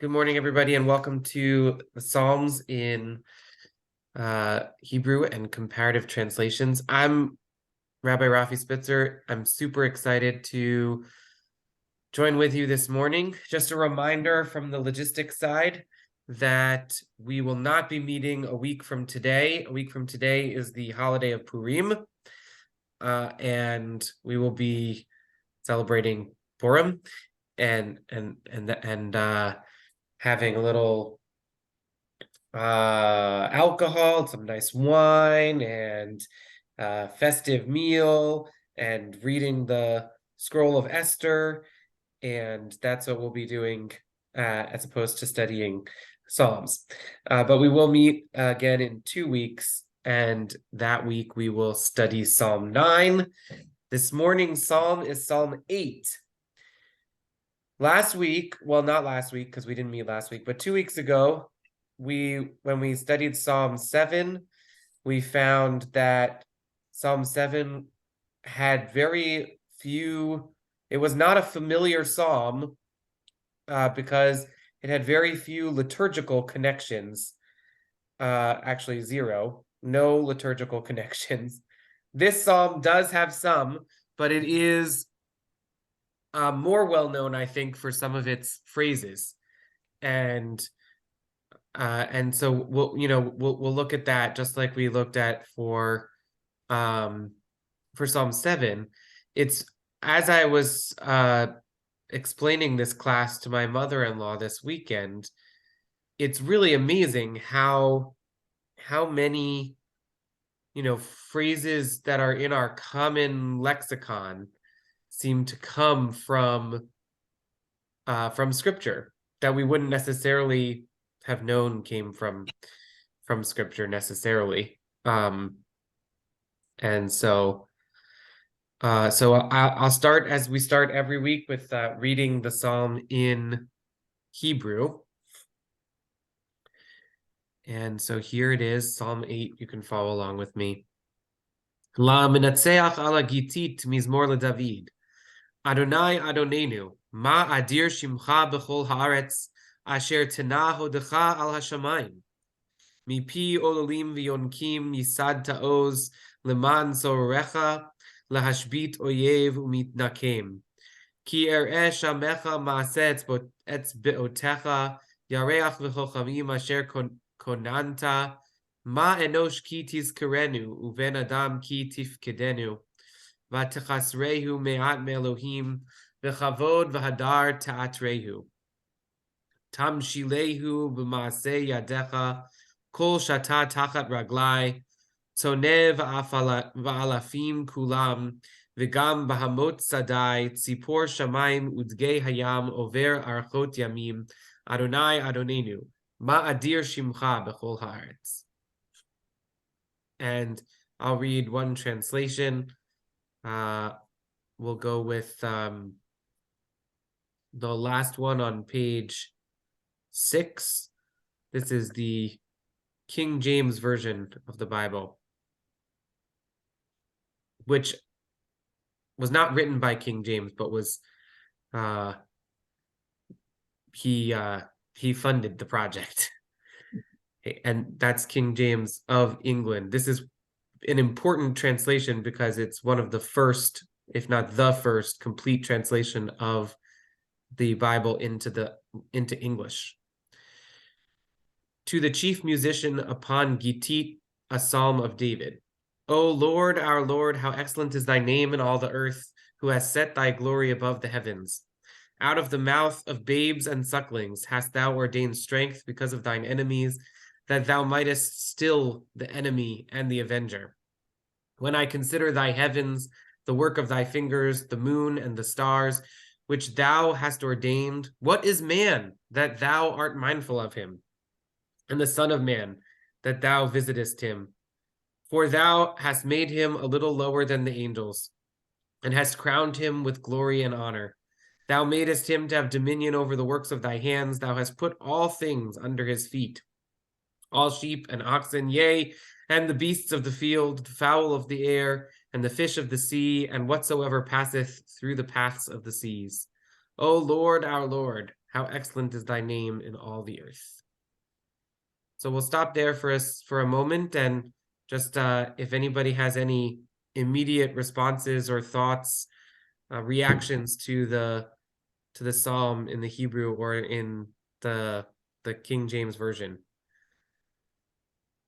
Good morning, everybody, and welcome to the Psalms in Hebrew and comparative translations. I'm Rabbi Rafi Spitzer. I'm super excited to join with you this morning. Just a reminder from the logistics side that we will not be meeting a week from today. A week from today is the holiday of Purim, and we will be celebrating Purim and having a little alcohol, some nice wine, and festive meal, and reading the scroll of Esther. And that's what we'll be doing as opposed to studying Psalms. But we will meet again in 2 weeks, and that week we will study Psalm 9. This morning's psalm is Psalm 8. Last week, well, not last week because we didn't meet last week, but 2 weeks ago, when we studied Psalm 7, we found that Psalm 7 had very few, it was not a familiar psalm because it had very few liturgical connections, actually zero, no liturgical connections. This psalm does have some, but it is more well known, I think, for some of its phrases, and so we'll look at that just like we looked at for Psalm 7. It's as I was explaining this class to my mother-in-law this weekend, it's really amazing how many phrases that are in our common lexicon seem to come from scripture that we wouldn't necessarily have known came from scripture necessarily. And so I'll start as we start every week with reading the psalm in Hebrew. And so here it is, Psalm 8. You can follow along with me. La menatzeach ala gitit mizmor leDavid. Adonai Adonenu, ma adir shimcha b'chol haaretz, asher tena hodecha al hashamayim. Mipi ololim v'yonkim yisad ta'oz leman zorecha lahashbit oyev umitnakem. Ki er'eh shamecha ma'aseh etzbe'otecha yareach v'chochamim asher konanta ma enosh ki tizkerenu uven adam ki tifkedenu. Vatechasrehu me'at me'elohim v'chavod v'hadar ta'atrehu. Tamshilehu b'maaseh yadecha kol shata tachat raglai tzoneh v'alafim kulam v'gam bahamot sadai tzipor shamayim udgei hayam over archot yamim Adonai Adonenu ma adir shimcha b'chol haaretz. And I'll read one translation. We'll go with the last one on page 6. This is the King James Version of the Bible, which was not written by King James, but was he funded the project. And that's King James of England. This is an important translation because it's one of the first, if not the first, complete translation of the Bible into English. To the chief musician upon Gittit, a psalm of David. O Lord, our Lord, how excellent is thy name in all the earth, who has set thy glory above the heavens. Out of the mouth of babes and sucklings hast thou ordained strength because of thine enemies, that thou mightest still the enemy and the avenger. When I consider thy heavens, the work of thy fingers, the moon and the stars, which thou hast ordained, what is man that thou art mindful of him? And the Son of Man, that thou visitest him. For thou hast made him a little lower than the angels, and hast crowned him with glory and honor. Thou madest him to have dominion over the works of thy hands. Thou hast put all things under his feet, all sheep and oxen, yea, and the beasts of the field, the fowl of the air, and the fish of the sea, and whatsoever passeth through the paths of the seas. O Lord, our Lord, how excellent is thy name in all the earth. So we'll stop there for a moment, and just if anybody has any immediate responses or thoughts, reactions to the psalm in the Hebrew or in the King James version.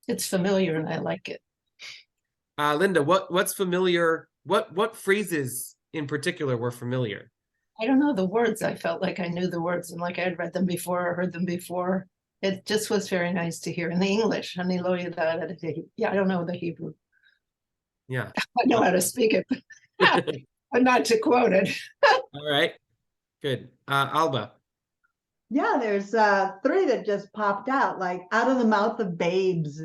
It's familiar and I like it. Linda, what's familiar? What phrases in particular were familiar? I don't know the words. I felt like I knew the words and like I had read them before or heard them before. It just was very nice to hear in the English. Yeah, I don't know the Hebrew. Yeah. I know how to speak it, but not to quote it. All right. Good. Alba. Yeah, there's three that just popped out, like out of the mouth of babes.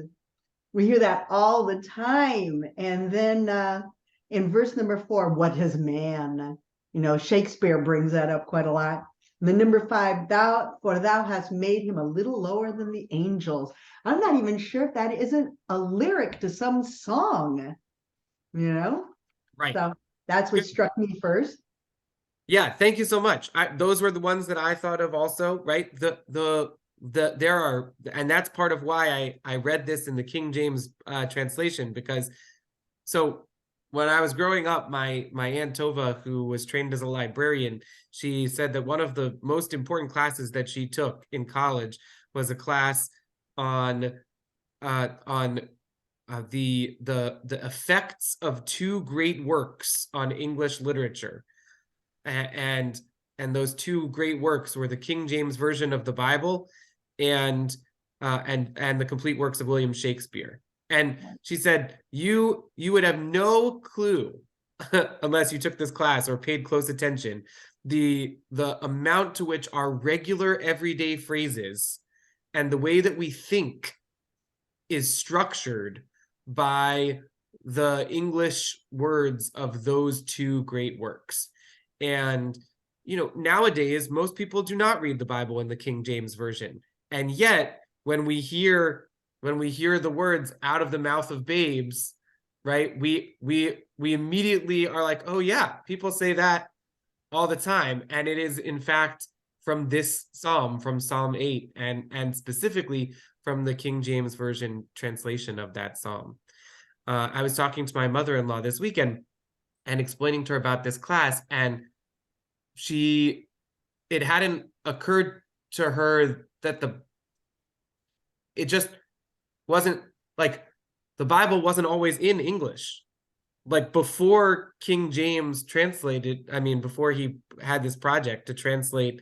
We hear that all the time. And then in verse number 4, what is man? You know, Shakespeare brings that up quite a lot. And then number 5, thou hast made him a little lower than the angels. I'm not even sure if that isn't a lyric to some song, you know? Right. So that's what struck me first. Yeah, thank you so much. Those were the ones that I thought of also, right? There are, and that's part of why I read this in the King James translation, because so when I was growing up, my Aunt Tova, who was trained as a librarian, she said that one of the most important classes that she took in college was a class on the effects of two great works on English literature. And those two great works were the King James version of the Bible and the complete works of William Shakespeare. And she said, you would have no clue unless you took this class or paid close attention, the amount to which our regular everyday phrases and the way that we think is structured by the English words of those two great works. And, you know, nowadays, most people do not read the Bible in the King James version. And yet, when we hear the words out of the mouth of babes, right, we immediately are like, oh yeah, people say that all the time. And it is, in fact, from this psalm, from Psalm 8, and specifically from the King James version translation of that psalm. I was talking to my mother-in-law this weekend and explaining to her about this class, and it hadn't occurred to her that it just wasn't like the Bible wasn't always in English. Like before King James translated, I mean, before he had this project to translate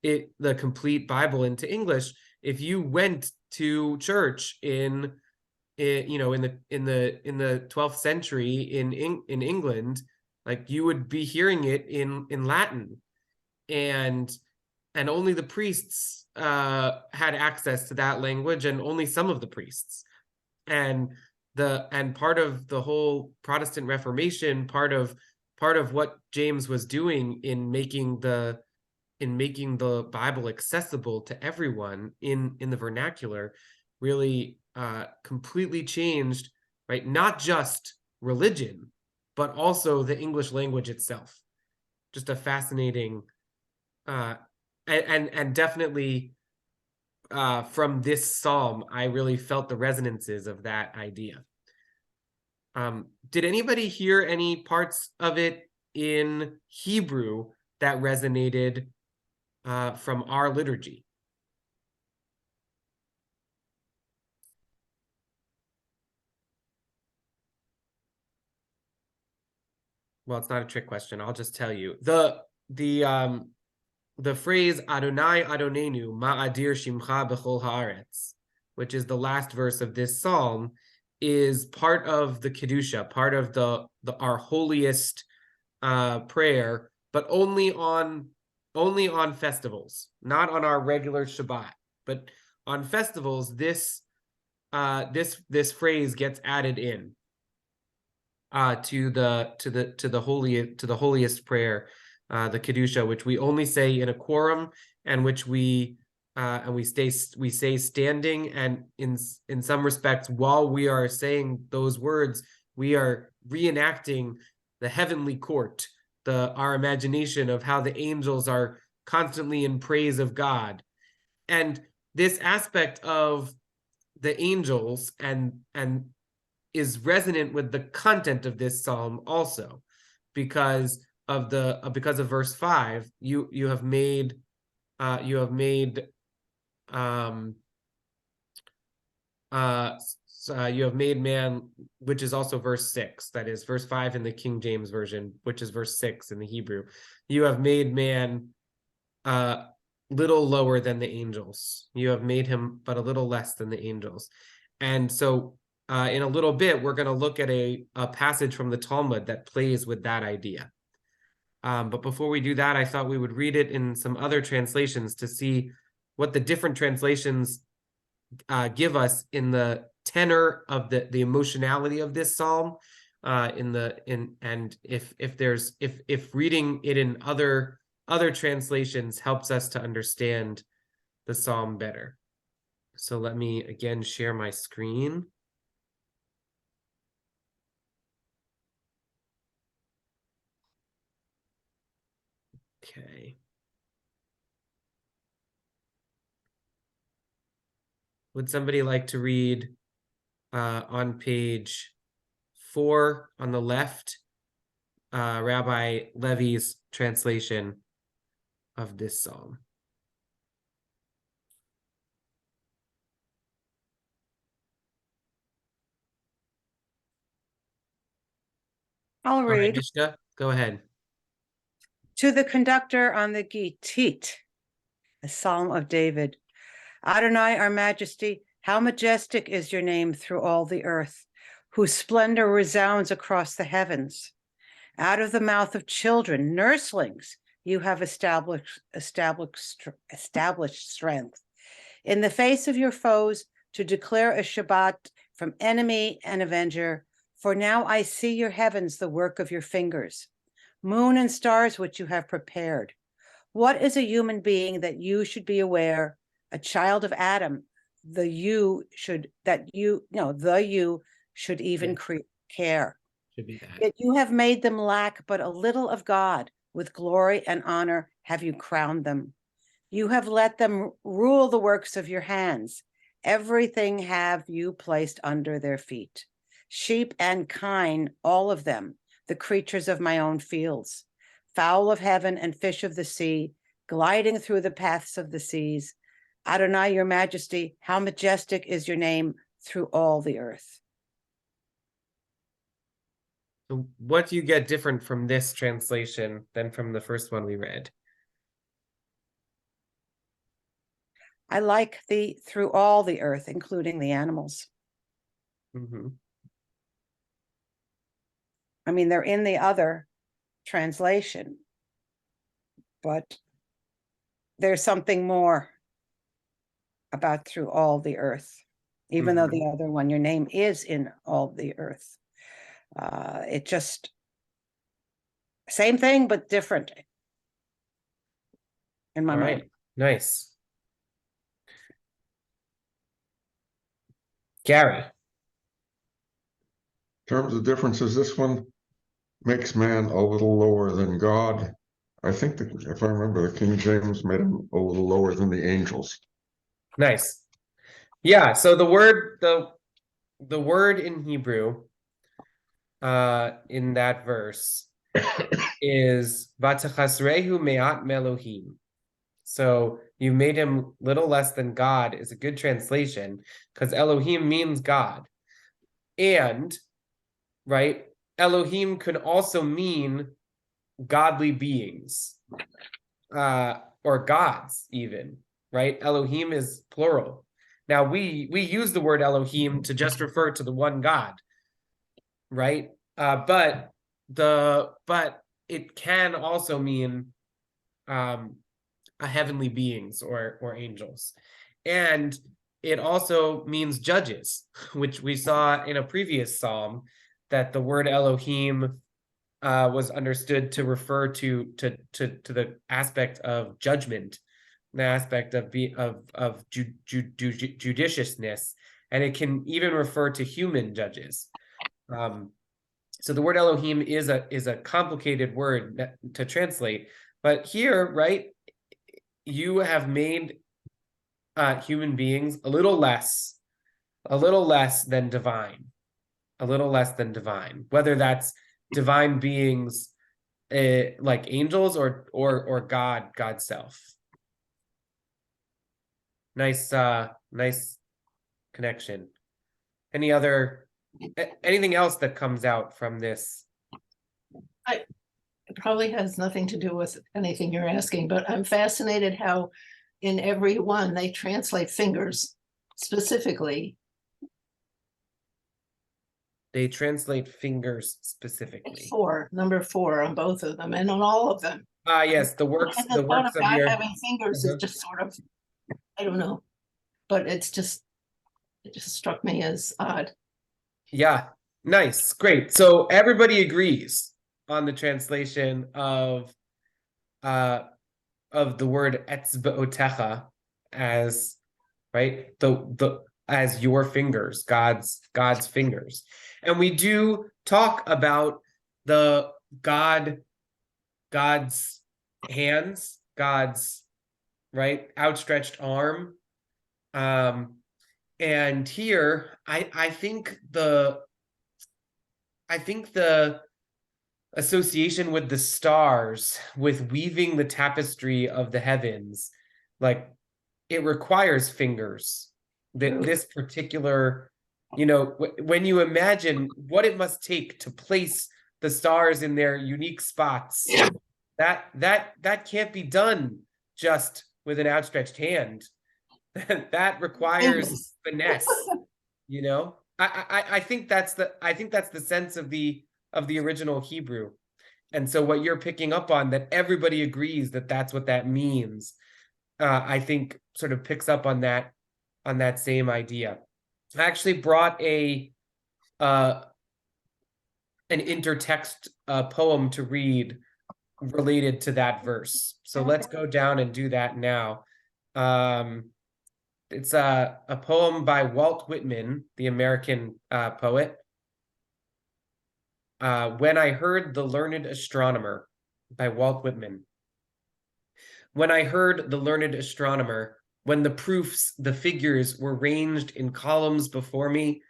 the complete Bible into English, if you went to church in the 12th century in England, like you would be hearing it in Latin, and only the priests had access to that language, and only some of the priests. And part of the whole Protestant Reformation, part of what James was doing in making the Bible accessible to everyone in the vernacular, really completely changed, right? Not just religion, but also the English language itself. Just a fascinating, and definitely from this psalm, I really felt the resonances of that idea. Did anybody hear any parts of it in Hebrew that resonated from our liturgy? Well, it's not a trick question. I'll just tell you. The phrase Adonai Adonenu Ma'adir Shimcha B'chol Haaretz, which is the last verse of this psalm, is part of the Kedusha, part of our holiest prayer, but only on festivals, not on our regular Shabbat. But on festivals, this phrase gets added in to the holiest prayer, the Kedusha, which we only say in a quorum, and which we say standing, and in some respects, while we are saying those words, we are reenacting the heavenly court our imagination of how the angels are constantly in praise of God. And this aspect of the angels and is resonant with the content of this psalm also, because of verse 5. You have made you have made man, which is also verse 6. That is verse 5 in the King James Version, which is verse 6 in the Hebrew. You have made man little lower than the angels. You have made him but a little less than the angels. And so in a little bit, we're going to look at a passage from the Talmud that plays with that idea. But before we do that, I thought we would read it in some other translations to see what the different translations give us in the tenor of the emotionality of this psalm, and if reading it in other translations helps us to understand the psalm better. So let me again share my screen. Okay. Would somebody like to read on page 4 on the left, Rabbi Levy's translation of this psalm? I'll All right, read. Mishka, go ahead. To the conductor on the Gittit, a psalm of David. Adonai, our majesty, how majestic is your name through all the earth, whose splendor resounds across the heavens. Out of the mouth of children, nurslings, you have established strength. In the face of your foes, to declare a Shabbat from enemy and avenger. For now I see your heavens, the work of your fingers, moon and stars which you have prepared. What is a human being that you should be aware, a child of Adam, the you should even care. Should be that. Yet you have made them lack but a little of God. With glory and honor have you crowned them. You have let them rule the works of your hands. Everything have you placed under their feet. Sheep and kine, all of them, the creatures of my own fields, fowl of heaven and fish of the sea, gliding through the paths of the seas. Adonai, your majesty, how majestic is your name through all the earth. So what do you get different from this translation than from the first one we read? I like the through all the earth, including the animals. Mm-hmm. I mean, they're in the other translation, but there's something more about through all the earth, even though the other one, your name is in all the earth. It just, same thing, but different in my mind. Nice. Gary. In terms of differences, this one makes man a little lower than God. I think that, if I remember, the King James made him a little lower than the angels. Nice. Yeah, so the word in Hebrew in that verse is Vatachasrehu me'at melohim. So you made him little less than God is a good translation, because Elohim means God. And, right, Elohim could also mean godly beings, or gods even, right? Elohim is plural. Now we use the word Elohim to just refer to the one God, right? But it can also mean heavenly beings or angels, and it also means judges, which we saw in a previous psalm, that the word Elohim was understood to refer to the aspect of judgment, the aspect of judiciousness, and it can even refer to human judges. So the word Elohim is a complicated word to translate, but here, right, you have made human beings a little less than divine, whether that's divine beings like angels or God's self. Nice connection. Anything else that comes out from this? It probably has nothing to do with anything you're asking, but I'm fascinated how in every one they translate fingers specifically. They translate fingers specifically. Number 4 on both of them and on all of them. Yes, the works And the thought of of God your having fingers is just sort of, I don't know, but it just struck me as odd. Yeah, nice, great. So everybody agrees on the translation of the word etzbeotecha as, right, the as your fingers, God's fingers. And we do talk about the God's hands, God's, right, outstretched arm. And here I think the association with the stars, with weaving the tapestry of the heavens, like it requires fingers. That this particular, when you imagine what it must take to place the stars in their unique spots, that can't be done just with an outstretched hand. That requires finesse. I think that's the sense of the original Hebrew. And so what you're picking up on, that everybody agrees that that's what that means, I think sort of picks up on that same idea. I actually brought an intertext poem to read related to that verse. So let's go down and do that now. It's a poem by Walt Whitman, the American poet. When I Heard the Learned Astronomer, by Walt Whitman. When I heard the learned astronomer, when the proofs, the figures were ranged in columns before me,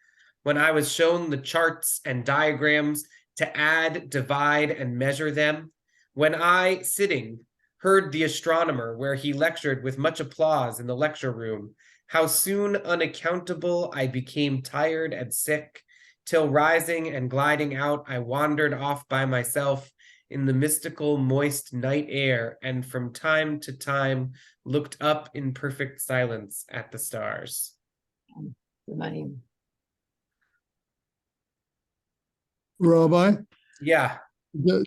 when I was shown the charts and diagrams to add, divide, and measure them, when I, sitting, heard the astronomer where he lectured with much applause in the lecture room, how soon unaccountable I became tired and sick, till rising and gliding out, I wandered off by myself in the mystical, moist night air, and from time to time looked up in perfect silence at the stars. Rabbi? Yeah.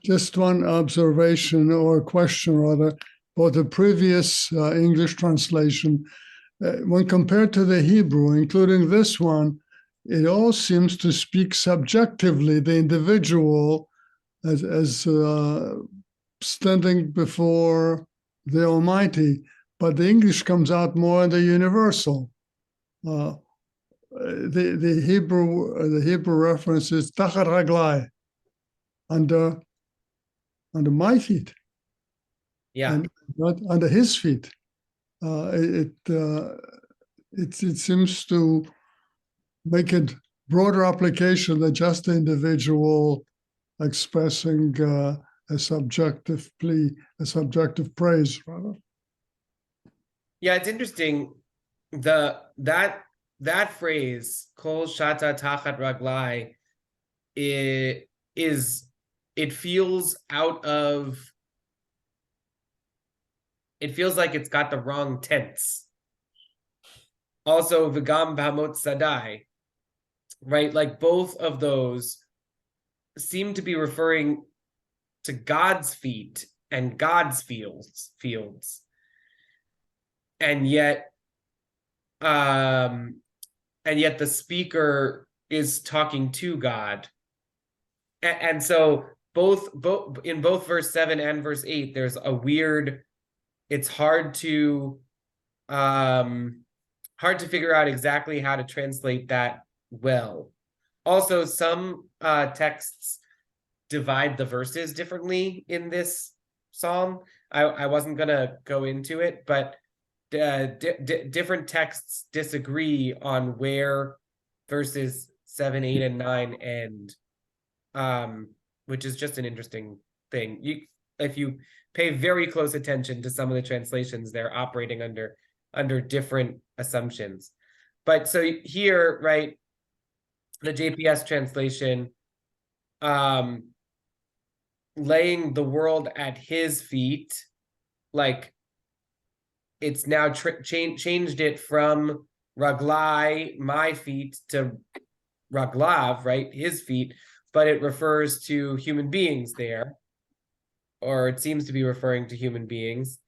Just one observation or question, rather, about the previous English translation. When compared to the Hebrew, including this one, it all seems to speak subjectively, the individual as standing before the Almighty, but the English comes out more in the universal. The Hebrew reference is tachat raglai, under my feet, Yeah, and not under his feet. It seems to make it broader application than just the individual expressing a subjective plea, a subjective praise, rather. Yeah, it's interesting. That phrase, kol shata tachat raglai, it feels like it's got the wrong tense. Also, v'gam b'hamot sadai, right? Like both of those seem to be referring to God's feet and God's fields. And yet the speaker is talking to God. And so both in both verse 7 and verse 8, there's a weird, it's hard to figure out exactly how to translate that well. Also, some texts divide the verses differently in this psalm. I wasn't gonna go into it, but different texts disagree on where verses 7, 8, and 9 end, which is just an interesting thing. If you pay very close attention to some of the translations, they're operating under different assumptions. But so here, right, the JPS translation, laying the world at his feet, like it's now changed it from raglai, my feet, to raglav, right, his feet, but it refers to human beings there, or it seems to be referring to human beings.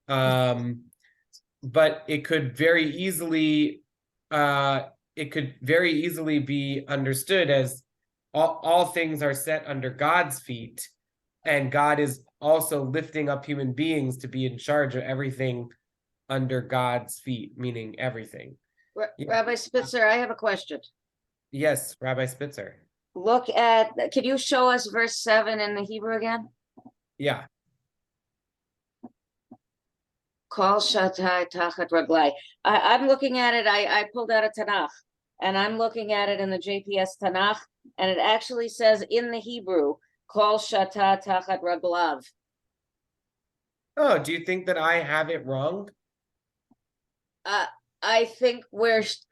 But it could very easily be understood as all things are set under God's feet, and God is also lifting up human beings to be in charge of everything under God's feet, meaning everything. Yeah. Rabbi Spitzer, I have a question. Yes, Rabbi Spitzer. Look at, can you show us verse 7 in the Hebrew again? Yeah. Kol shatai tachat raglai. I'm looking at it, I pulled out a Tanakh, and I'm looking at it in the JPS Tanakh, and it actually says in the Hebrew, Kol shata tachat raglav. Oh, do you think that I have it wrong? I think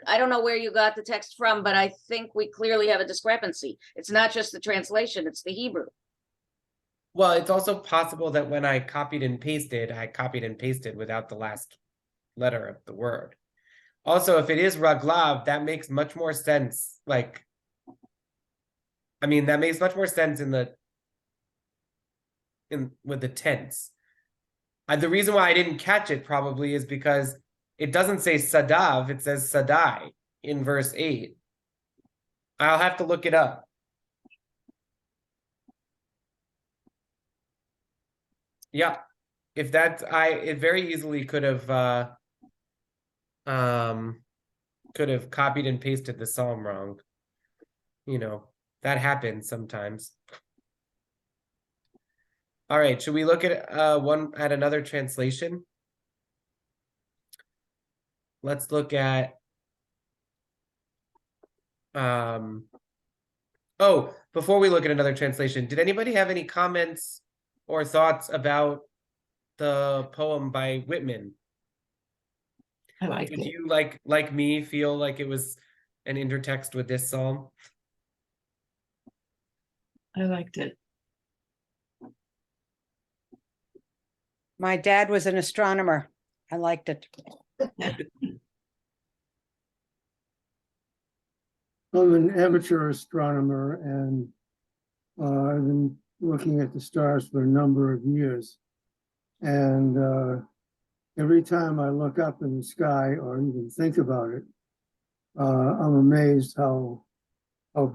I don't know where you got the text from, but I think we clearly have a discrepancy. It's not just the translation, it's the Hebrew. Well, it's also possible that when I copied and pasted without the last letter of the word. Also, if it is raglav, that makes much more sense. That makes much more sense with the tense. The reason why I didn't catch it probably is because it doesn't say sadav, it says sadai in verse 8. I'll have to look it up. Yeah, if that's it very easily could have copied and pasted the psalm wrong. That happens sometimes. All right, should we look at another translation? Let's look at before we look at another translation, did anybody have any comments or thoughts about the poem by Whitman? I liked Did it. you like me feel like it was an intertext with this psalm? I liked it. My dad was an astronomer. I liked it. I'm an amateur astronomer, and I've been looking at the stars for a number of years. And every time I look up in the sky or even think about it, I'm amazed how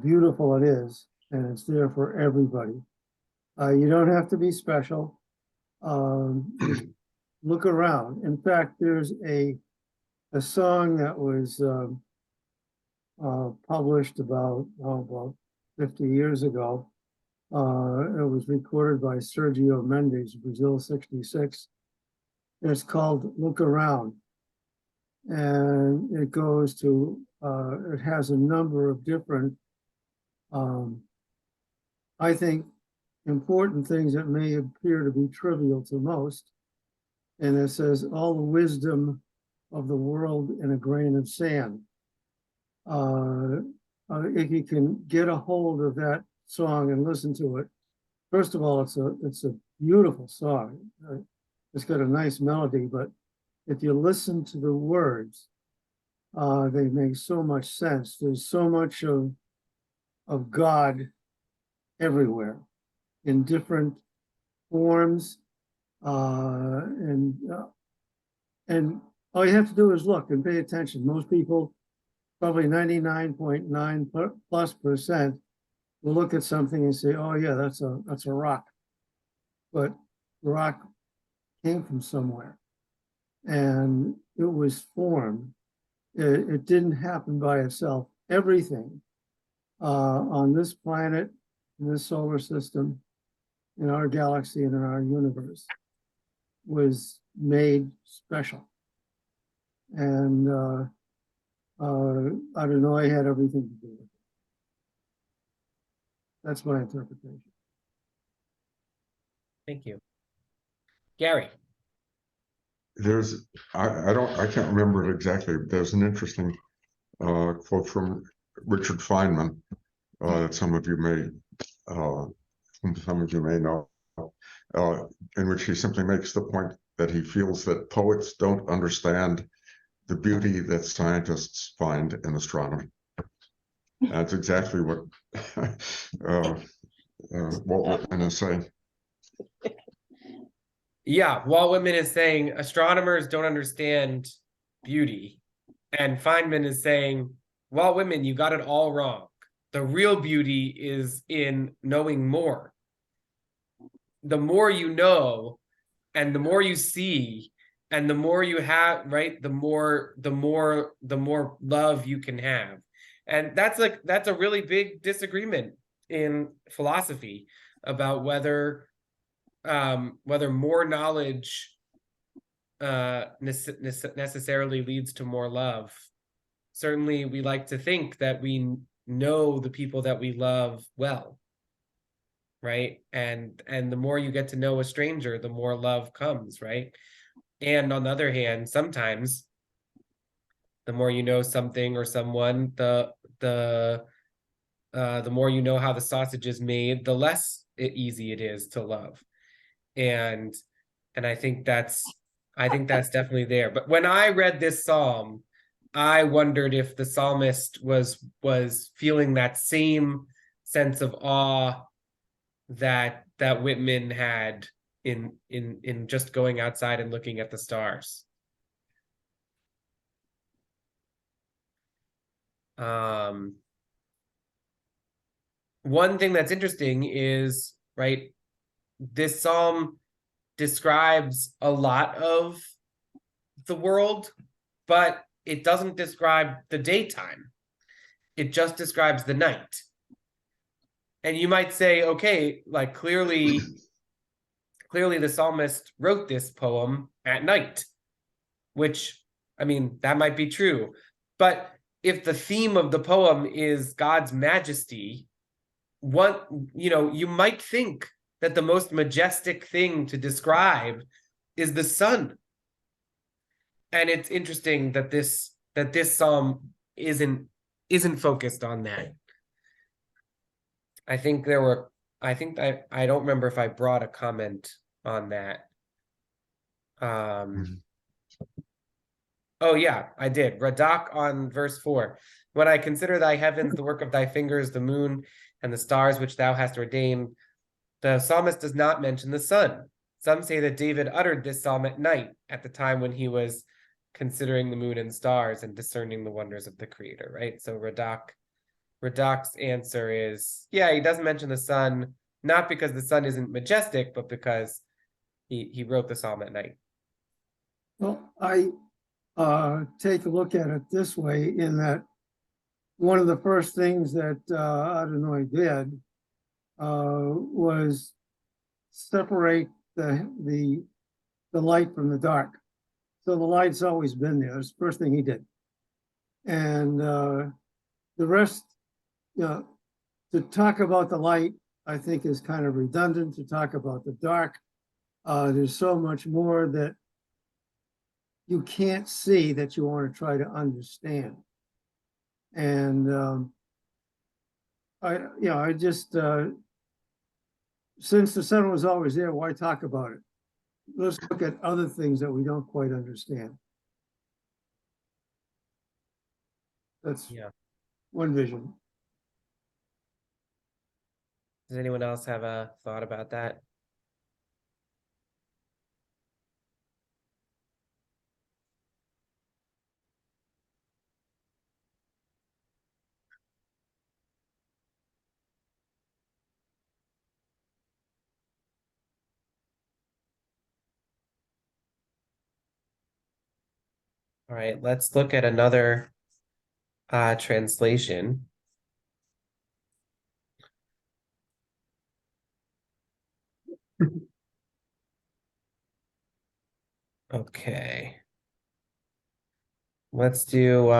beautiful it is, and it's there for everybody. You don't have to be special. Just look around. In fact, there's a song that was published about 50 years ago. It was recorded by Sergio Mendes, Brazil 66. It's called Look Around. And it goes to, it has a number of different, I think, important things that may appear to be trivial to most. And it says, all the wisdom of the world in a grain of sand. If you can get a hold of that song and listen to it, first of all, it's a beautiful song. It's got a nice melody, but if you listen to the words, they make so much sense. There's so much of God everywhere in different forms, and all you have to do is look and pay attention. Most people, probably 99.9+% will look at something and say, oh yeah, that's a rock. But the rock came from somewhere and it was formed. It didn't happen by itself. Everything on this planet in this solar system, in our galaxy, and in our universe was made special. And Adonai had everything to do with it. That's my interpretation. Thank you. Gary. I can't remember it exactly. There's an interesting quote from Richard Feynman that some of you may know, in which he simply makes the point that he feels that poets don't understand the beauty that scientists find in astronomy. That's exactly what Walt Whitman is saying. Yeah, Walt Whitman is saying astronomers don't understand beauty. And Feynman is saying, Walt Whitman, you got it all wrong. The real beauty is in knowing more. The more you know, and the more you see, and the more you have, right? The more love you can have. And that's a really big disagreement in philosophy about whether more knowledge necessarily leads to more love. Certainly, we like to think that we know the people that we love well, right? And the more you get to know a stranger, the more love comes, right? And on the other hand, sometimes the more you know something or someone, the more you know how the sausage is made, the less easy it is to love. And I think that's definitely there. But when I read this psalm, I wondered if the psalmist was feeling that same sense of awe that Whitman had in just going outside and looking at the stars. One thing that's interesting is, right, this psalm describes a lot of the world, but it doesn't describe the daytime. It just describes the night. And you might say, okay, like clearly the psalmist wrote this poem at night, which, I mean, that might be true. But if the theme of the poem is God's majesty, you might think that the most majestic thing to describe is the sun. And it's interesting that this psalm isn't focused on that. I think I don't remember if I brought a comment on that. Oh yeah, I did. Radak on verse 4. When I consider thy heavens, the work of thy fingers, the moon and the stars which thou hast ordained, the psalmist does not mention the sun. Some say that David uttered this psalm at night, at the time when he was considering the moon and stars and discerning the wonders of the Creator, right? So Radak's answer is, yeah, he doesn't mention the sun, not because the sun isn't majestic, but because he wrote the psalm at night. Well, I take a look at it this way, in that one of the first things that Adonai did was separate the light from the dark. So the light's always been there. It's the first thing he did. And the rest, to talk about the light, I think is kind of redundant. To talk about the dark, there's so much more that you can't see that you want to try to understand. And I just, since the sun was always there, why talk about it? Let's look at other things that we don't quite understand. That's one vision. Does anyone else have a thought about that? All right, let's look at another translation. Okay. Let's do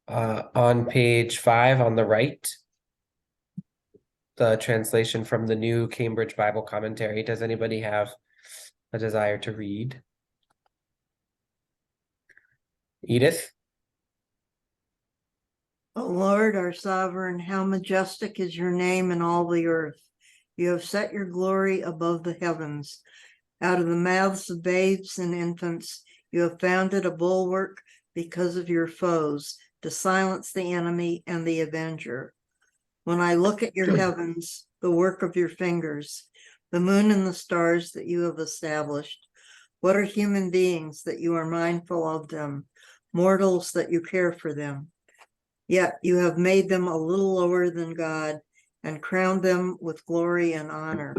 on page 5 on the right, the translation from the New Cambridge Bible Commentary. Does anybody have a desire to read? Edith? O Lord, our sovereign, how majestic is your name in all the earth. You have set your glory above the heavens. Out of the mouths of babes and infants, you have founded a bulwark because of your foes, to silence the enemy and the avenger. When I look at your heavens, the work of your fingers, the moon and the stars that you have established, what are human beings that you are mindful of them, mortals that you care for them? Yet you have made them a little lower than God and crowned them with glory and honor.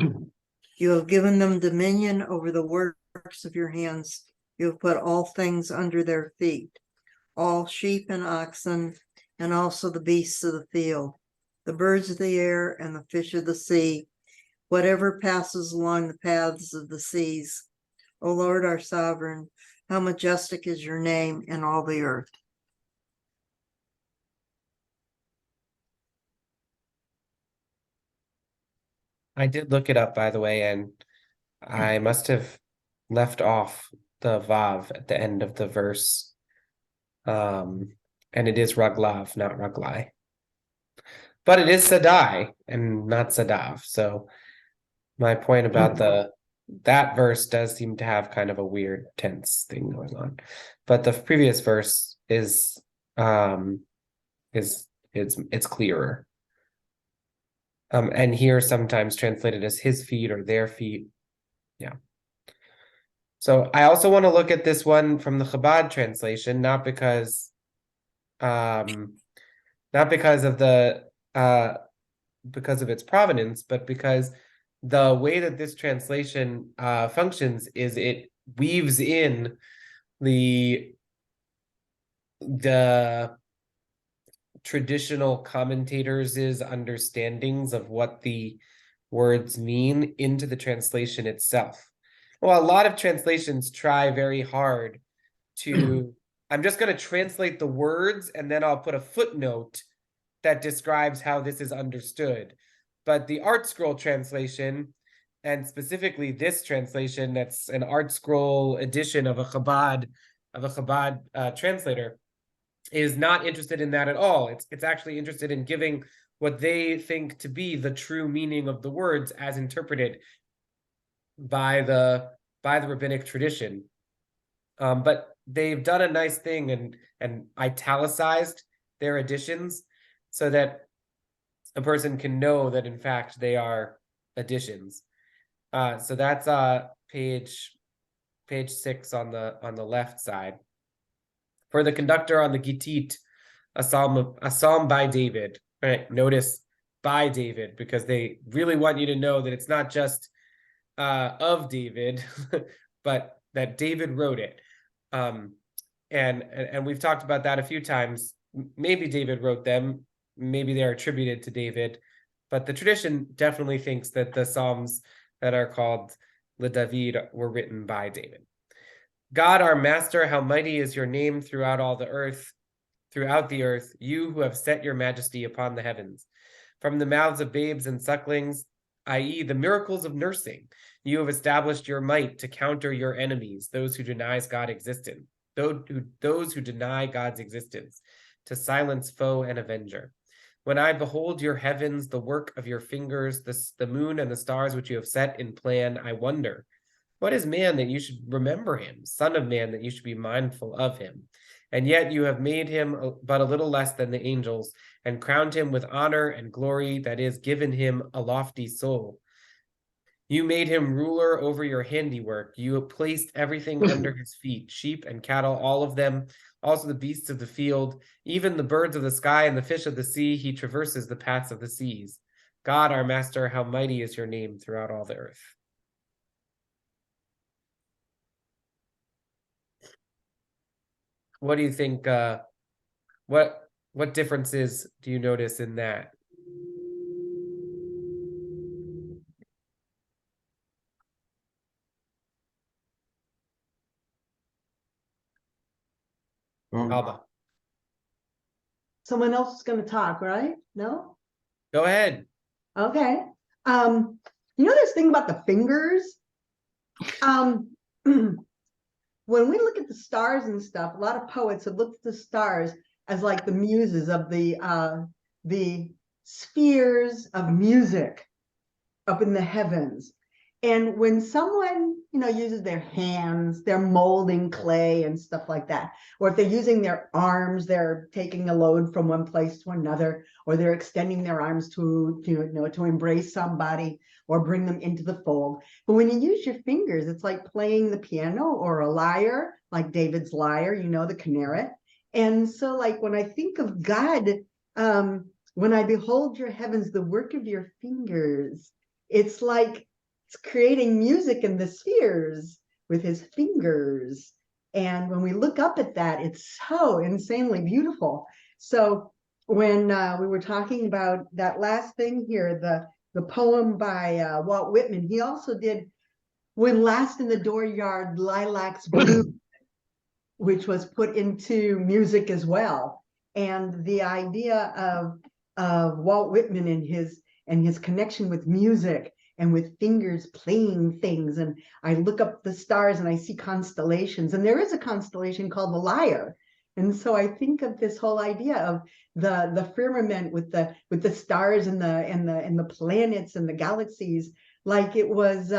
You have given them dominion over the works of your hands. You have put all things under their feet, all sheep and oxen, and also the beasts of the field, the birds of the air and the fish of the sea, whatever passes along the paths of the seas. O Lord, our sovereign, how majestic is your name in all the earth. I did look it up, by the way, and I must have left off the Vav at the end of the verse. And it is Raglav, not Raglai. But it is Sadai and not Sadav. So my point about that verse does seem to have kind of a weird tense thing going on. But the previous verse is it's clearer. And here sometimes translated as his feet or their feet. Yeah. So I also want to look at this one from the Chabad translation, not because of its provenance, but because the way that this translation functions is it weaves in the traditional commentators' understandings of what the words mean into the translation itself. Well, a lot of translations try very hard to, I'm just going to translate the words and then I'll put a footnote that describes how this is understood. But the Art Scroll translation, and specifically this translation, that's an Art Scroll edition of a Chabad translator, is not interested in that at all. It's actually interested in giving what they think to be the true meaning of the words as interpreted by the rabbinic tradition. But they've done a nice thing and italicized their additions so that a person can know that in fact they are additions. So that's page 6 on the left side. For the conductor on the Gittit, a psalm by David. Right? Notice by David, because they really want you to know that it's not just of David, but that David wrote it. And we've talked about that a few times. Maybe David wrote them, maybe they're attributed to David, but the tradition definitely thinks that the Psalms that are called the David were written by David. God, our master, how mighty is your name throughout the earth, you who have set your majesty upon the heavens. From the mouths of babes and sucklings, i.e., the miracles of nursing, you have established your might to counter your enemies, those who deny God's existence, to silence foe and avenger. When I behold your heavens, the work of your fingers, the moon and the stars which you have set in plan, I wonder, what is man that you should remember him, son of man that you should be mindful of him? And yet you have made him but a little less than the angels, and crowned him with honor and glory, that is, given him a lofty soul. You made him ruler over your handiwork. You have placed everything under his feet, sheep and cattle, all of them, also the beasts of the field, even the birds of the sky and the fish of the sea. He traverses the paths of the seas. God, our master, how mighty is your name throughout all the earth. What do you think? What differences do you notice in that? Alba, Someone else is gonna talk, right? No? go ahead. Okay. You know this thing about the fingers? When we look at the stars and stuff, a lot of poets have looked at the stars as like the muses of the spheres of music up in the heavens. And when someone, uses their hands, they're molding clay and stuff like that, or if they're using their arms, they're taking a load from one place to another, or they're extending their arms to embrace somebody or bring them into the fold. But when you use your fingers, it's like playing the piano or a lyre, like David's lyre, the Kinneret. And so like when I think of God, when I behold your heavens, the work of your fingers, it's like it's creating music in the spheres with his fingers. And when we look up at that, it's so insanely beautiful. So when we were talking about that last thing here, the poem by Walt Whitman, he also did When Last in the Dooryard Lilacs Bloom, which was put into music as well. And the idea of Walt Whitman and his connection with music and with fingers playing things. And I look up the stars and I see constellations, and there is a constellation called the Lyre. And so I think of this whole idea of the firmament with the stars and the planets and the galaxies, like it was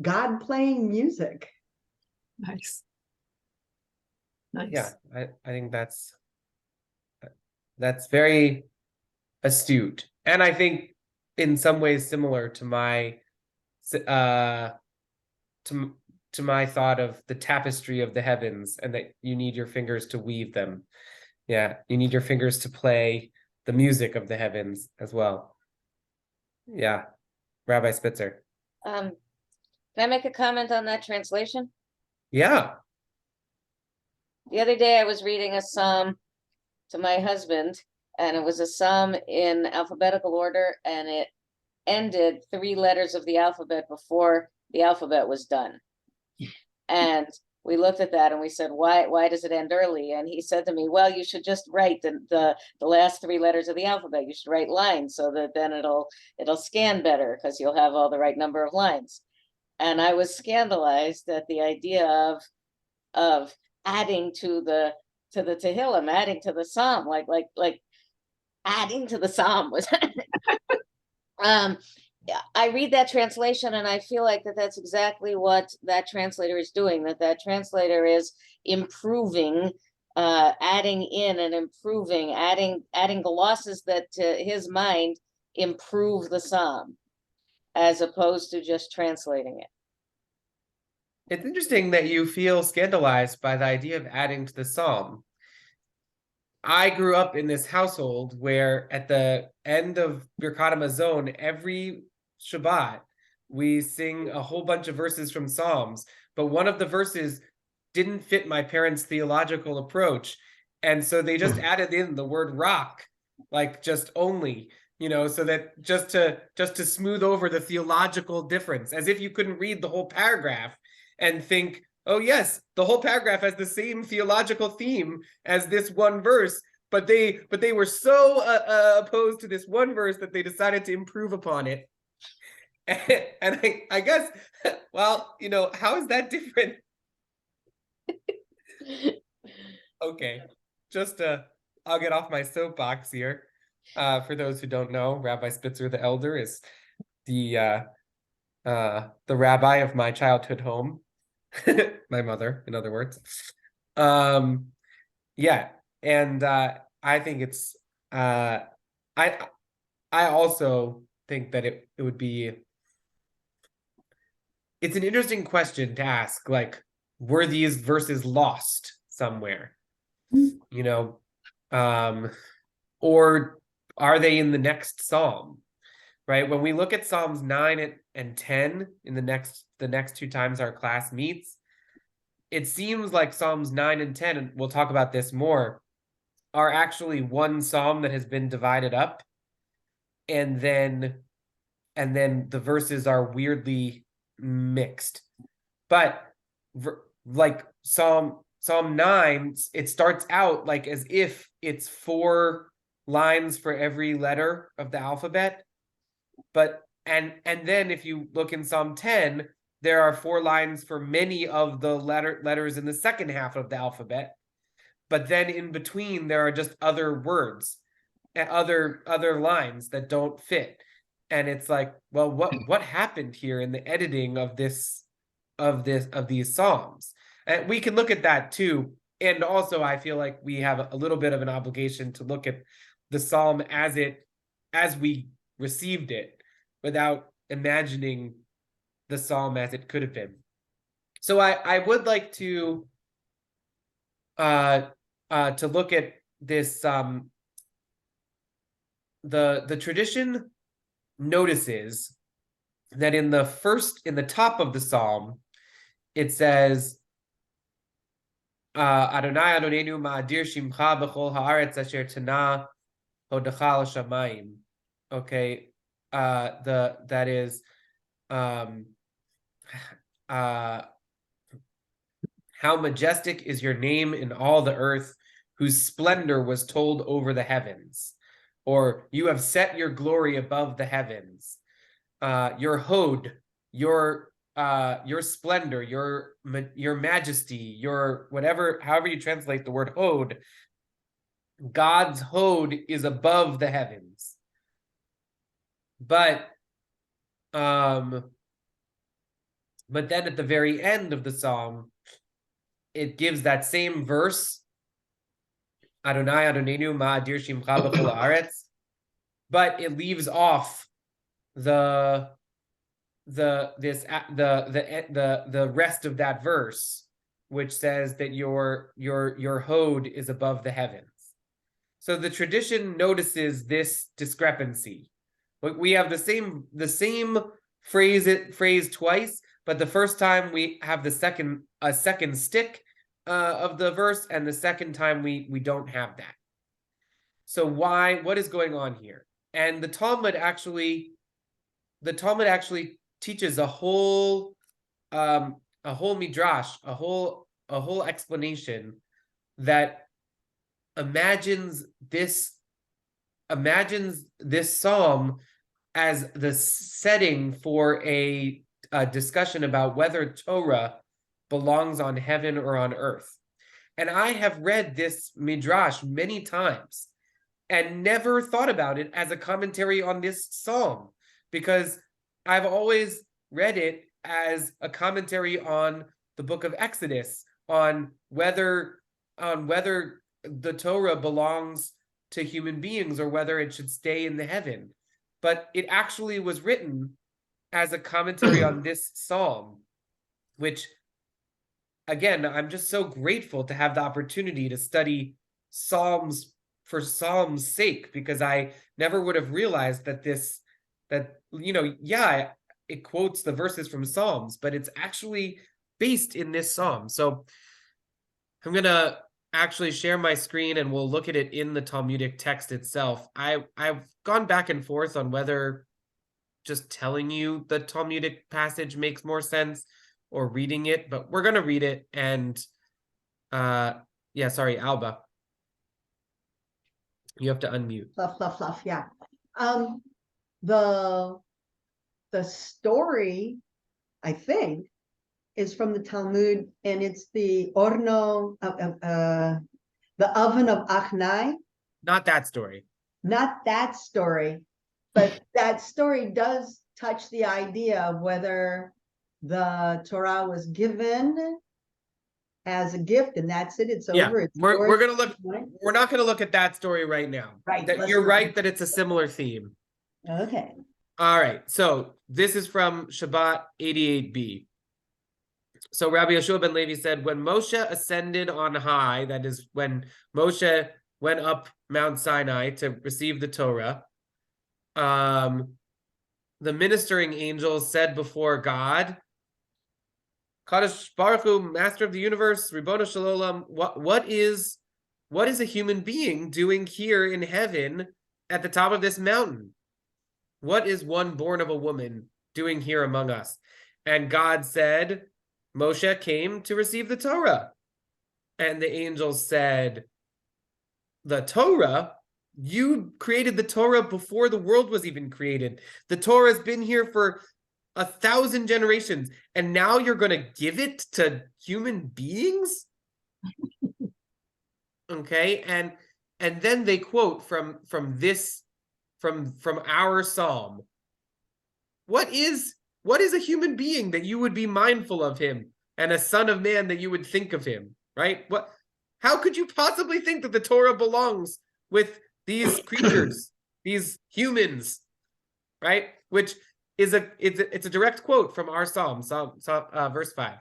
God playing music. Nice. Nice. Yeah, I think that's very astute, and I think in some ways similar to my to my thought of the tapestry of the heavens, and that you need your fingers to weave them. Yeah, you need your fingers to play the music of the heavens as well. Yeah, Rabbi Spitzer. Can I make a comment on that translation? Yeah. The other day I was reading a psalm to my husband, and it was a psalm in alphabetical order, and it ended 3 letters of the alphabet before the alphabet was done. And we looked at that and we said, why does it end early? And he said to me, well, you should just write the last 3 letters of the alphabet. You should write lines so that then it'll scan better, because you'll have all the right number of lines. And I was scandalized at the idea of adding to the Tehillim, adding to the Psalm, like adding to the Psalm was. I read that translation and I feel like that's exactly what that translator is doing. That translator is improving, adding in and improving, adding glosses that to his mind improve the Psalm, as opposed to just translating it. It's interesting that you feel scandalized by the idea of adding to the psalm. I grew up in this household where at the end of Birkat Hamazon, every Shabbat, we sing a whole bunch of verses from Psalms, but one of the verses didn't fit my parents' theological approach. And so they just added in the word rock, like just only, so that just to smooth over the theological difference, as if you couldn't read the whole paragraph and think, oh yes, the whole paragraph has the same theological theme as this one verse, but they were so opposed to this one verse that they decided to improve upon it. And I guess, well, how is that different? Okay, I'll get off my soapbox here. For those who don't know, Rabbi Spitzer the Elder is the rabbi of my childhood home. My mother, in other words. Yeah, and I think it's I also think that it would be, it's an interesting question to ask, like, were these verses lost somewhere? Or are they in the next psalm? Right? When we look at Psalms 9 and 10 in the next 2 times our class meets, it seems like Psalms 9 and 10, and we'll talk about this more, are actually one psalm that has been divided up, and then the verses are weirdly mixed. But like Psalm Psalm 9, it starts out like as if it's 4 lines for every letter of the alphabet. But and then if you look in Psalm 10, there are 4 lines for many of the letters in the second half of the alphabet. But then in between there are just other words and other lines that don't fit. And it's like, well, what happened here in the editing of these Psalms? And we can look at that too. And also I feel like we have a little bit of an obligation to look at the Psalm as we received it, without imagining the Psalm as it could have been. So I would like to look at this. The tradition notices that in the top of the Psalm, it says, Adonai Adonenu ma'adir shimcha b'chol haaretz asher tana hodacha l'shamayim. Okay, that is, how majestic is your name in all the earth, whose splendor was told over the heavens. Or you have set your glory above the heavens. Your hod, your splendor, your majesty, your whatever, however you translate the word hod, God's hod is above the heavens. But then at the very end of the Psalm, it gives that same verse, Adonai Adonenu ma'adir shimcha b'chol haaretz, but it leaves off the rest of that verse, which says that your hod is above the heavens. So the tradition notices this discrepancy. We have the same phrase twice, but the first time we have a second stick of the verse, and the second time we don't have that. So what is going on here? And the Talmud actually teaches a whole midrash, a whole explanation that imagines this psalm as the setting for a discussion about whether Torah belongs on heaven or on earth. And I have read this midrash many times and never thought about it as a commentary on this psalm, because I've always read it as a commentary on the book of Exodus, on whether the Torah belongs to human beings or whether it should stay in the heaven. But it actually was written as a commentary on this psalm, which, again, I'm just so grateful to have the opportunity to study Psalms for Psalm's sake, because I never would have realized that it quotes the verses from Psalms, but it's actually based in this psalm. So I'm going to actually share my screen and we'll look at it in the Talmudic text itself. I've gone back and forth on whether just telling you the Talmudic passage makes more sense or reading it, but we're going to read it. And sorry, Alba, you have to unmute. Fluff, yeah. The story, I think, is from the Talmud, and it's the Orno, the oven of Achnai. Not that story. Not that story, but that story does touch the idea of whether the Torah was given as a gift, and that's it. It's over. It's we're gonna look. We're not gonna look at that story right now. Right. You're right that it's a similar theme. Okay. All right. So this is from Shabbat 88b. So Rabbi Yeshua ben Levi said, when Moshe ascended on high, that is when Moshe went up Mount Sinai to receive the Torah, the ministering angels said before God, Kadosh Baruch Hu, Master of the Universe, Ribono Shel Olam, what is a human being doing here in heaven at the top of this mountain? What is one born of a woman doing here among us? And God said, Moshe came to receive the Torah. And the angels said, the Torah, you created the Torah before the world was even created. The Torah has been here for 1,000 generations, and now you're going to give it to human beings? Okay, and then they quote from our psalm. What is a human being that you would be mindful of him, and a son of man that you would think of him, right? How could you possibly think that the Torah belongs with these creatures, these humans, right? Which is it's a direct quote from our psalm, verse 5.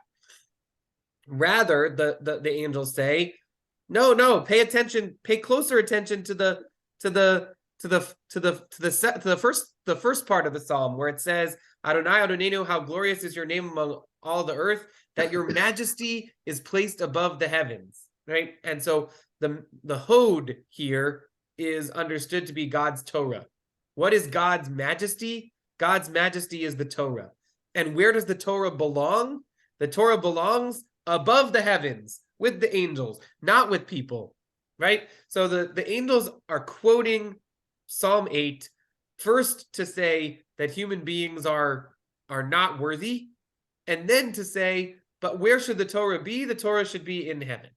Rather, the angels say, no, pay attention, pay closer attention to the first part of the psalm, where it says, Adonai Adonenu, how glorious is your name among all the earth, that your majesty is placed above the heavens, right? And so the Hod here is understood to be God's Torah. What is God's majesty? God's majesty is the Torah. And where does the Torah belong? The Torah belongs above the heavens with the angels, not with people, right? So the angels are quoting Psalm 8 first to say that human beings are not worthy, and then to say, but where should the Torah be? The Torah should be in heaven.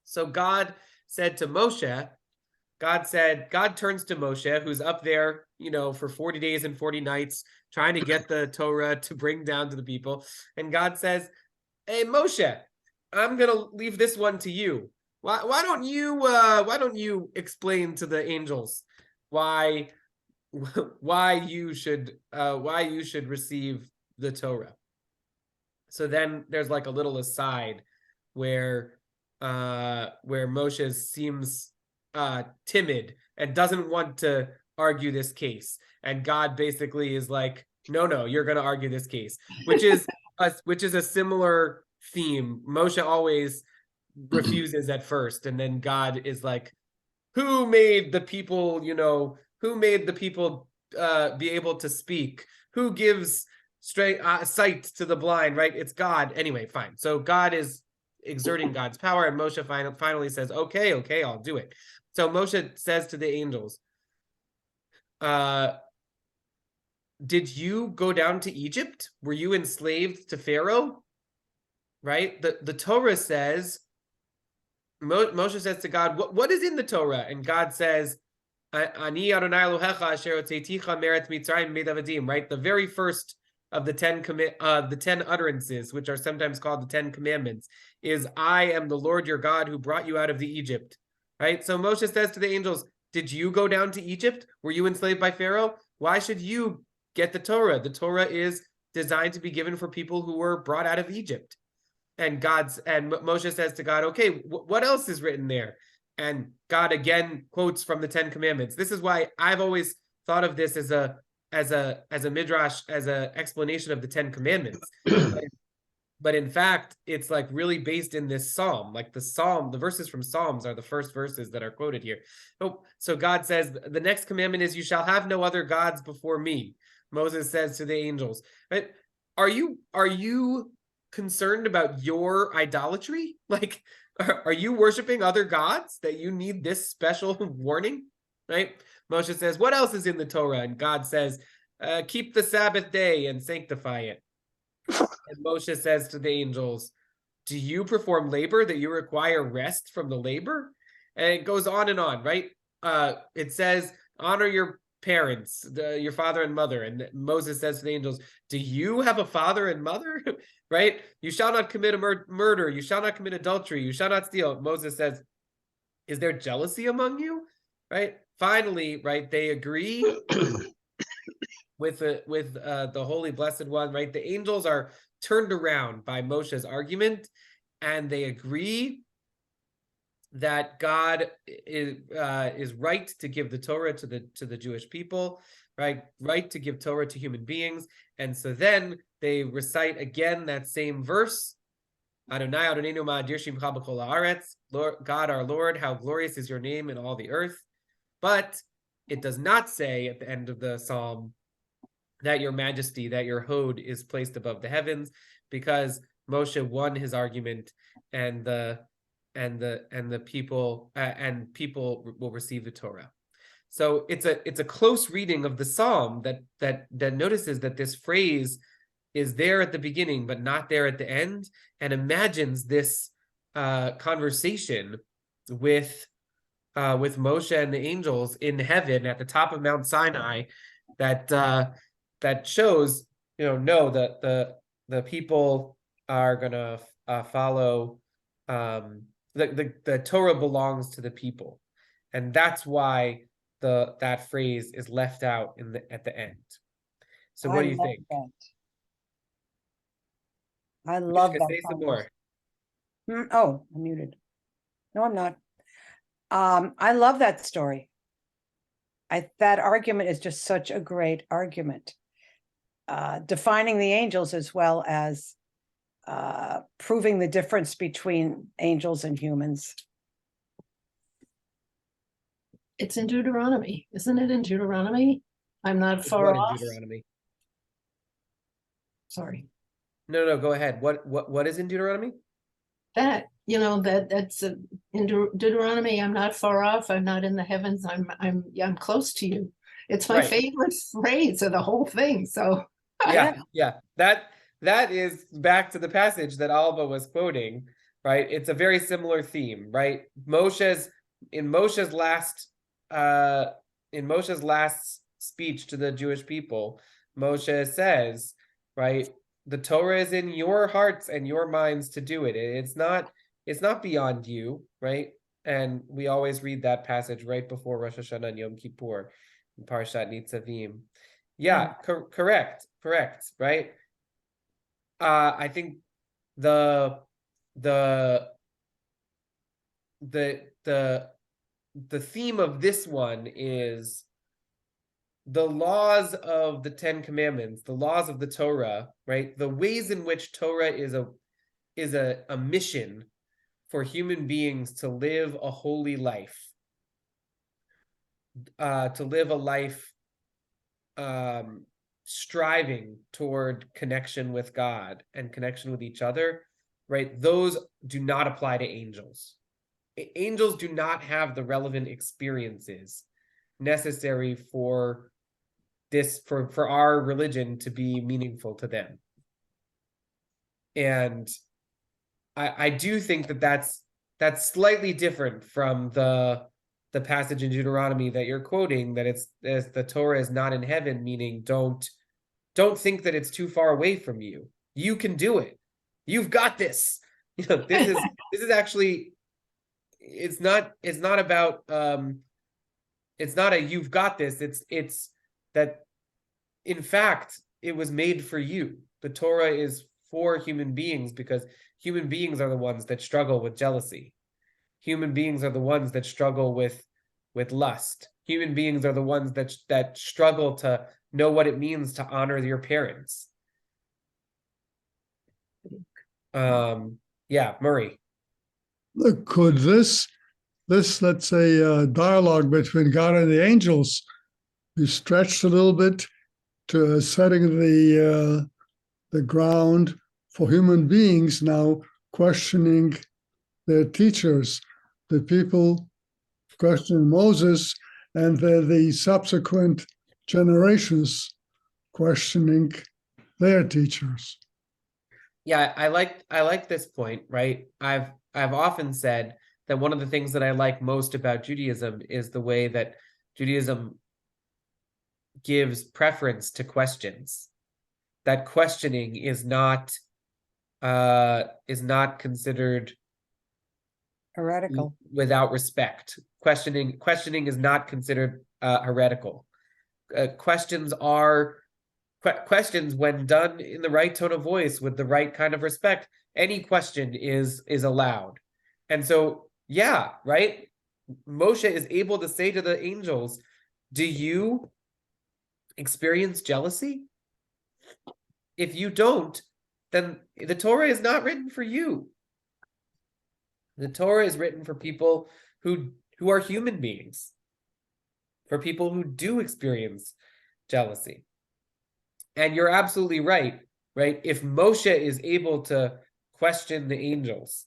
So God said to Moshe, God turns to Moshe, who's up there, for 40 days and 40 nights, trying to get the Torah to bring down to the people. And God says, hey, Moshe, I'm going to leave this one to you. Why don't you explain to the angels why you should receive the Torah? So then there's like a little aside where Moshe seems timid and doesn't want to argue this case, and God basically is like, no, you're going to argue this case, which is a similar theme. Moshe always refuses at first, and then God is like, who made the people be able to speak? Who gives straight sight to the blind, right? It's God. Anyway, fine. So God is exerting God's power, and Moshe finally says, okay, I'll do it. So Moshe says to the angels, did you go down to Egypt? Were you enslaved to Pharaoh? Right? The Torah says, Moshe says to God, what is in the Torah? And God says, Ani Adonai Elohecha asher hotzeiticha me'eretz Mitzrayim me'Avadim, right? The very first of the 10 utterances, which are sometimes called the 10 commandments, is I am the Lord your God who brought you out of the Egypt, right? So Moshe says to the angels, did you go down to Egypt? Were you enslaved by Pharaoh? Why should you get the Torah? The Torah is designed to be given for people who were brought out of Egypt. And Moshe says to God, okay, what else is written there? And God again quotes from the 10 commandments. This is why I've always thought of this as a midrash, as an explanation of the 10 commandments. But in fact, it's like really based in this psalm. Like the verses from Psalms are the first verses that are quoted here. So God says, the next commandment is, you shall have no other gods before me. Moses says to the angels, right? Are you concerned about your idolatry? Like, are you worshiping other gods that you need this special warning? Right? Moshe says, what else is in the Torah? And God says, keep the Sabbath day and sanctify it. And Moshe says to the angels, do you perform labor that you require rest from the labor? And it goes on, right? It says, honor your parents, your father and mother. And Moses says to the angels, do you have a father and mother? Right? You shall not commit a murder. You shall not commit adultery. You shall not steal. Moses says, is there jealousy among you? Right? Finally, right, they agree with the Holy Blessed One, right? The angels are turned around by Moshe's argument, and they agree that God is right to give the Torah to the Jewish people, right to give Torah to human beings. And so then they recite again that same verse, Adonai Adonenu ma'adir shimcha b'chol haaretz, Lord God our Lord, how glorious is your name in all the earth. But it does not say at the end of the psalm that your majesty, that your Hod is placed above the heavens, because Moshe won his argument, and the and the people and people will receive the Torah. So it's a close reading of the psalm that notices that this phrase is there at the beginning but not there at the end, and imagines this conversation with Moshe and the angels in heaven at the top of Mount Sinai, that shows, no, the people are gonna follow. The Torah belongs to the people, and that's why that phrase is left out at the end. So what do you think? I love that. Say some more. Oh, I'm muted. No, I'm not. I love that story. That argument is just such a great argument. Defining the angels as well as proving the difference between angels and humans. It's in Deuteronomy, isn't it? In Deuteronomy, I'm not far off. Deuteronomy. Sorry. No, go ahead. What is in Deuteronomy? That, that's in Deuteronomy. I'm not far off. I'm not in the heavens. I'm close to you. It's my favorite phrase of the whole thing. So yeah. That is back to the passage that Alba was quoting, right? It's a very similar theme, right? In Moshe's last speech to the Jewish people, Moshe says, right, the Torah is in your hearts and your minds to do it. It's not beyond you, right? And we always read that passage right before Rosh Hashanah and Yom Kippur in Parshat Nitzavim. Yeah, correct, right? I think the theme of this one is the laws of the Ten Commandments, the laws of the Torah, right? The ways in which Torah is a mission for human beings to live a holy life, to live a life striving toward connection with God and connection with each other, right? Those do not apply to angels. Angels do not have the relevant experiences necessary for our religion to be meaningful to them. And I do think that's slightly different from the passage in Deuteronomy that you're quoting, that it's as the Torah is not in heaven, meaning don't think that it's too far away from you. You can do it. You've got this. This is actually, it's not about it's not a you've got this. It's that in fact it was made for you. The Torah is for human beings because human beings are the ones that struggle with jealousy. Human beings are the ones that struggle with lust. Human beings are the ones that struggle to know what it means to honor your parents. Yeah, Murray. Look, could this let's say dialogue between God and the angels be stretched a little bit to setting the ground for human beings now questioning their teachers, the people questioning Moses, and the subsequent generations questioning their teachers. Yeah, I like this point, right? I've often said that one of the things that I like most about Judaism is the way that Judaism gives preference to questions. That questioning is not considered heretical without respect. Questioning is not considered heretical. Questions are questions when done in the right tone of voice with the right kind of respect. Any question is allowed. And so, yeah, right? Moshe is able to say to the angels, do you experience jealousy? If you don't, then the Torah is not written for you. The Torah is written for people who are human beings, for people who do experience jealousy. And you're absolutely right? If Moshe is able to question the angels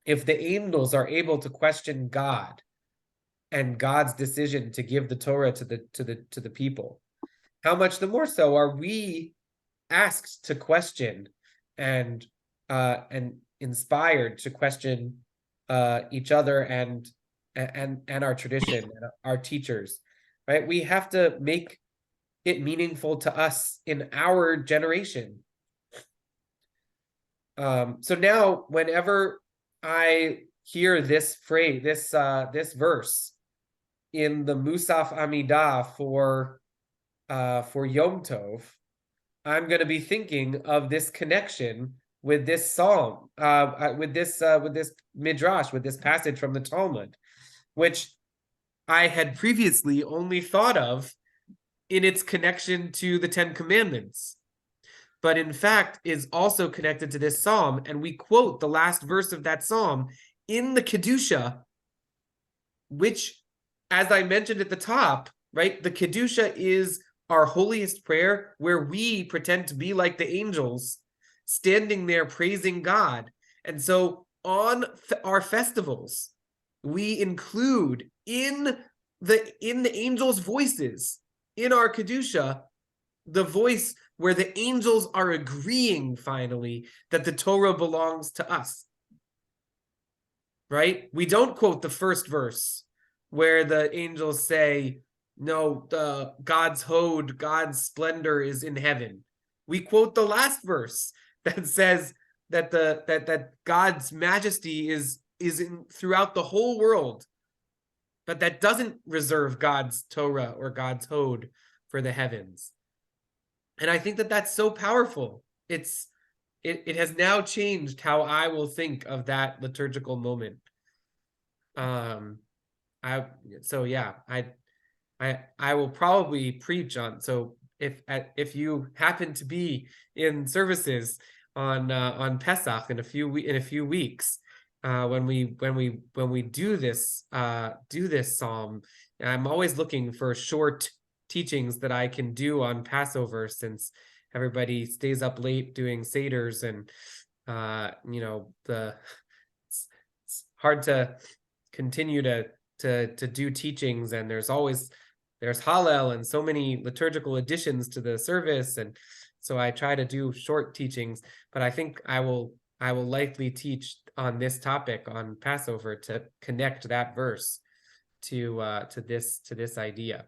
if the angels are able to question God and God's decision to give the Torah to the people, how much the more so are we asked to question and inspired to question each other and our tradition and our teachers, right? We have to make it meaningful to us in our generation. So now, whenever I hear this phrase, this verse in the Musaf Amidah for Yom Tov, I'm going to be thinking of this connection with this psalm, with this midrash, with this passage from the Talmud, which I had previously only thought of in its connection to the Ten Commandments, but in fact is also connected to this psalm. And we quote the last verse of that psalm in the Kedusha, which, as I mentioned at the top, right, the Kedusha is our holiest prayer, where we pretend to be like the angels, standing there praising God. And so on our festivals, we include in the angels' voices in our Kedusha the voice where the angels are agreeing finally that the Torah belongs to us. Right? We don't quote the first verse where the angels say, no, God's hod, God's splendor is in heaven. We quote the last verse that says that that God's majesty is in throughout the whole world, but that doesn't reserve God's Torah or God's hod for the heavens. And I think that that's so powerful. It has now changed how I will think of that liturgical moment. I will probably preach on. So if you happen to be in services on Pesach in a few weeks, when we do this psalm, I'm always looking for short teachings that I can do on Passover, since everybody stays up late doing seders, and it's hard to continue to do teachings, and there's Hallel and so many liturgical additions to the service, and so I try to do short teachings. But I think I will likely teach on this topic on Passover to connect that verse to this idea.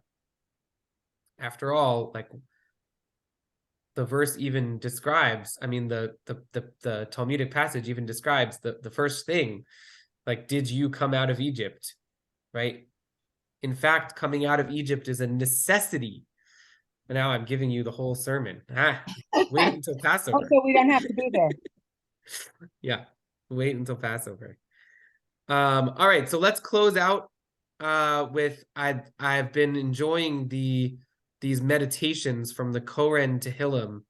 After all, like, the verse even describes, I mean, the Talmudic passage even describes the first thing, like, did you come out of Egypt, right? In fact, coming out of Egypt is a necessity. And now I'm giving you the whole sermon. Wait until Passover. So we don't have to be there. Yeah, wait until Passover. All right, so let's close out with I've been enjoying these meditations from the Koren Tehillim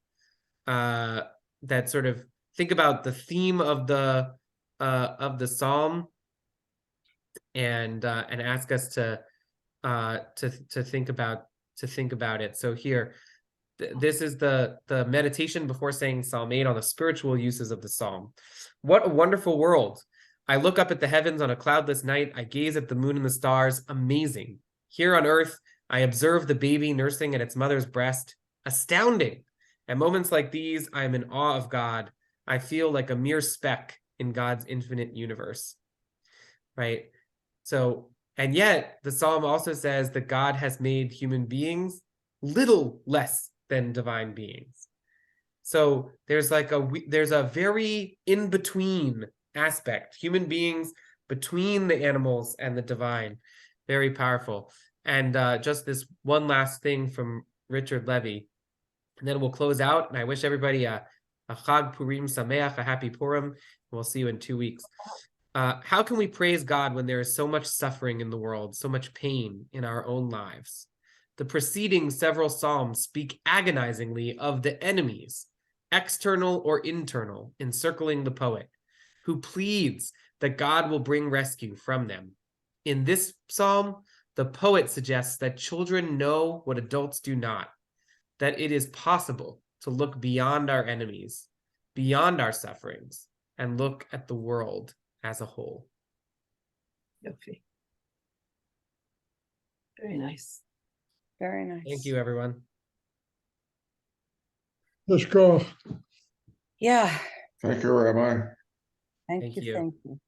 that sort of think about the theme of the psalm and ask us to think about it. So here, this is the meditation before saying Psalm 8 on the spiritual uses of the psalm. What a wonderful world! I look up at the heavens on a cloudless night. I gaze at the moon and the stars. Amazing. Here on earth, I observe the baby nursing at its mother's breast. Astounding. At moments like these, I am in awe of God. I feel like a mere speck in God's infinite universe. Right? So, and yet the psalm also says that God has made human beings little less than divine beings. So there's a very in-between aspect, human beings between the animals and the divine. Very powerful. And just this one last thing from Richard Levy, and then we'll close out. And I wish everybody a Chag Purim Sameach, a happy Purim. We'll see you in 2 weeks. How can we praise God when there is so much suffering in the world, so much pain in our own lives? The preceding several psalms speak agonizingly of the enemies, external or internal, encircling the poet, who pleads that God will bring rescue from them. In this psalm, the poet suggests that children know what adults do not, that it is possible to look beyond our enemies, beyond our sufferings, and look at the world as a whole. Okay. Very nice. Very nice. Thank you, everyone. Let's go. Yeah, Thank you, Rabbi. thank Thank you, you. thank you.